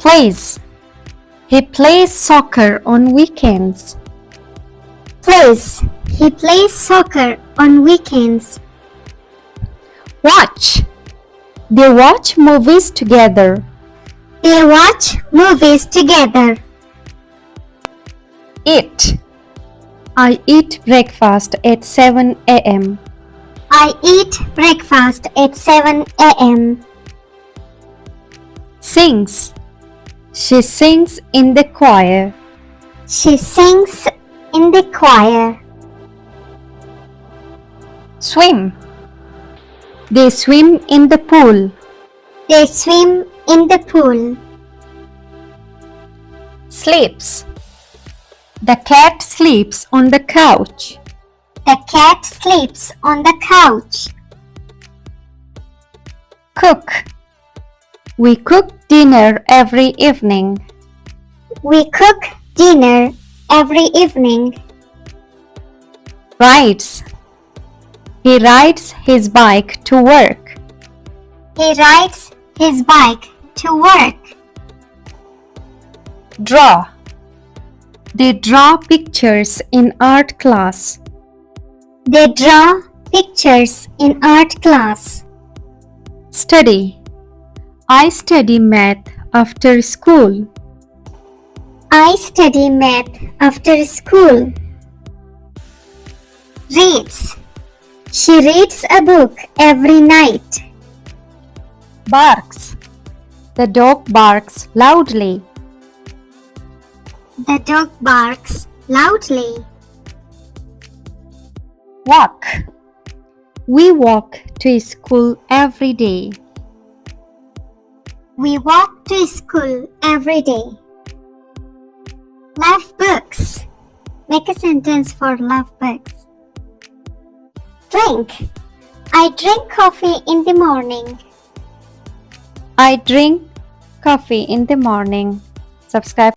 Plays. He plays soccer on weekends. Plays. He plays soccer on weekends. Watch. They watch movies together. They watch movies together. Eat. I eat breakfast at 7 a.m. I eat breakfast at 7 a.m. Sings. She sings in the choir. She sings in the choir. Swim. They swim in the pool. They swim in the pool. Sleeps. The cat sleeps on the couch. The cat sleeps on the couch. Cook. We cook dinner every evening. We cook dinner every evening. Rides. He rides his bike to work. He rides his bike to work. Draw. They draw pictures in art class. They draw pictures in art class. Study. I study math after school. I study math after school. Reads. She reads a book every night. Barks. The dog barks loudly. The dog barks loudly. Walk. We walk to school every day. We walk to school every day. Love books. Make a sentence for love books. Drink. I drink coffee in the morning. I drink coffee in the morning. Subscribe